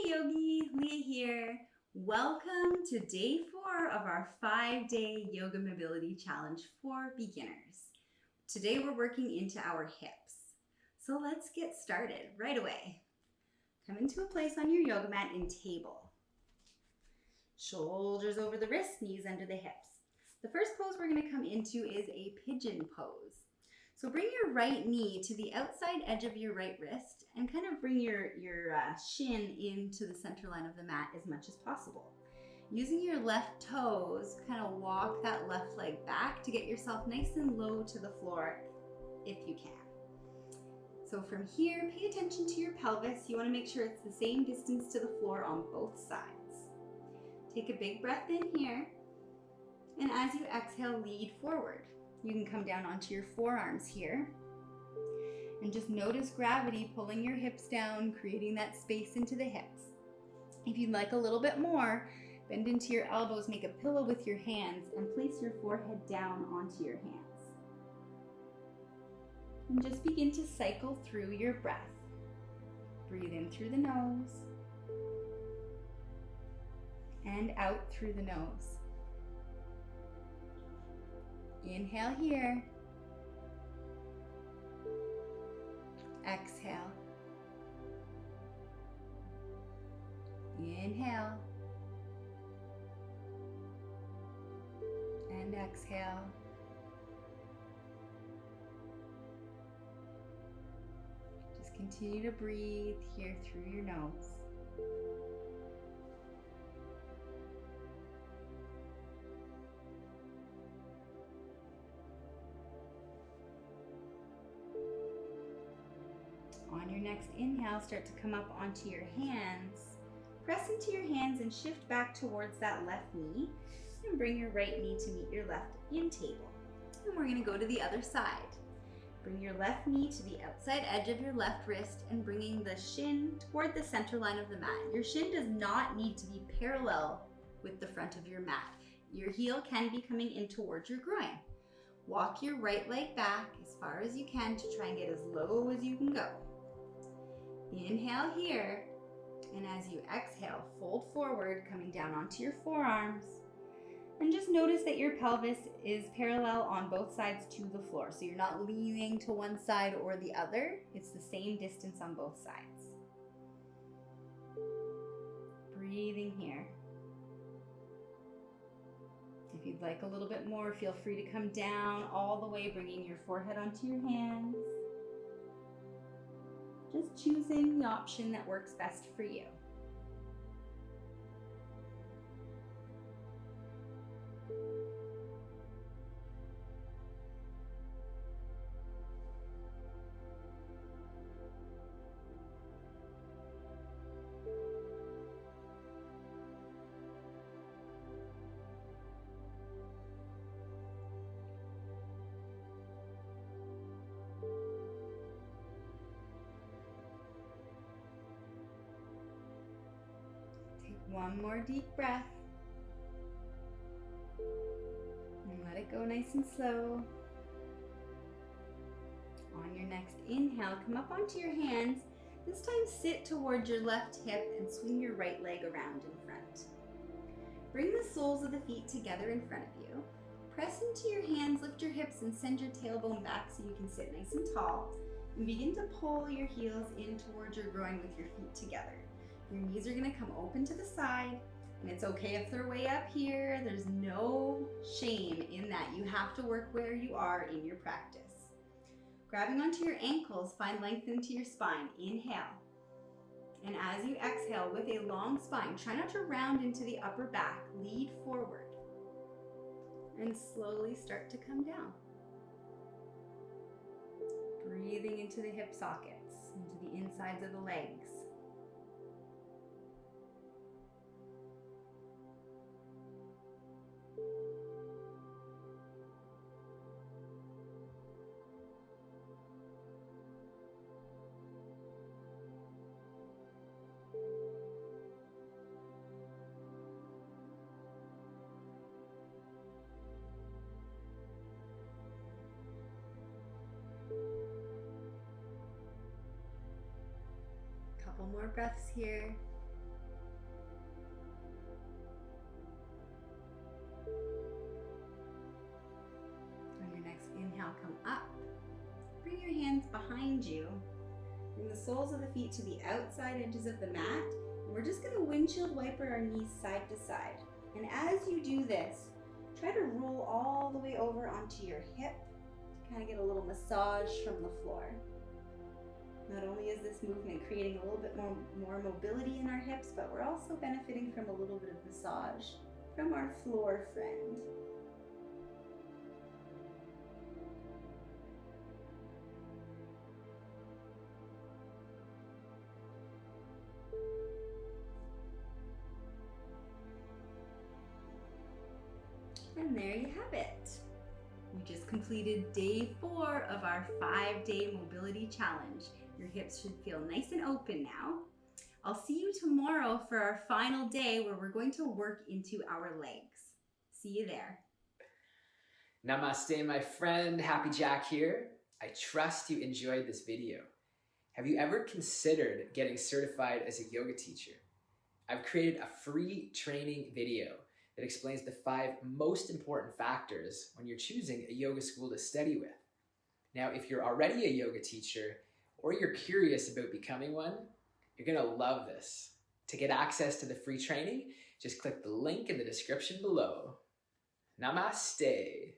Hey Yogi, Leah here. Welcome to day 4 of our 5-day yoga mobility challenge for beginners. Today we're working into our hips. So let's get started right away. Come into a place on your yoga mat in table. Shoulders over the wrists, knees under the hips. The first pose we're going to come into is a pigeon pose. So bring your right knee to the outside edge of your right wrist and kind of bring your shin into the center line of the mat as much as possible. Using your left toes, kind of walk that left leg back to get yourself nice and low to the floor if you can. So from here, pay attention to your pelvis. You want to make sure it's the same distance to the floor on both sides. Take a big breath in here, and as you exhale, lead forward. You can come down onto your forearms here and just notice gravity pulling your hips down, creating that space into the hips. If you'd like a little bit more, bend into your elbows, make a pillow with your hands, and place your forehead down onto your hands. And just begin to cycle through your breath. Breathe in through the nose and out through the nose. Inhale here. Exhale. Inhale. And exhale. Just continue to breathe here through your nose. On your next inhale, start to come up onto your hands. Press into your hands and shift back towards that left knee. And bring your right knee to meet your left in table. And we're going to go to the other side. Bring your left knee to the outside edge of your left wrist and bringing the shin toward the center line of the mat. Your shin does not need to be parallel with the front of your mat. Your heel can be coming in towards your groin. Walk your right leg back as far as you can to try and get as low as you can go. Inhale here, and as you exhale, fold forward, coming down onto your forearms. And just notice that your pelvis is parallel on both sides to the floor. So you're not leaning to one side or the other. It's the same distance on both sides. Breathing here. If you'd like a little bit more, feel free to come down all the way, bringing your forehead onto your hands. Just choosing the option that works best for you. One more deep breath. And let it go nice and slow. On your next inhale, come up onto your hands. This time sit towards your left hip and swing your right leg around in front. Bring the soles of the feet together in front of you. Press into your hands, lift your hips, and send your tailbone back so you can sit nice and tall. And begin to pull your heels in towards your groin with your feet together. Your knees are going to come open to the side, and it's okay if they're way up here. There's no shame in that. You have to work where you are in your practice. Grabbing onto your ankles, find length into your spine. Inhale. And as you exhale with a long spine, try not to round into the upper back. Lead forward. And slowly start to come down. Breathing into the hip sockets, into the insides of the legs. Couple more breaths here. soles of the feet to the outside edges of the mat. And we're just gonna windshield wiper our knees side to side. And as you do this, try to roll all the way over onto your hip to kind of get a little massage from the floor. Not only is this movement creating a little bit more mobility in our hips, but we're also benefiting from a little bit of massage from our floor friend. And there you have it. We just completed day 4 of our 5-day mobility challenge. Your hips should feel nice and open now. I'll see you tomorrow for our final day where we're going to work into our legs. See you there. Namaste, my friend. Happy Jack here. I trust you enjoyed this video. Have you ever considered getting certified as a yoga teacher? I've created a free training video that explains the 5 most important factors when you're choosing a yoga school to study with. Now, if you're already a yoga teacher or you're curious about becoming one, you're gonna love this. To get access to the free training, just click the link in the description below. Namaste.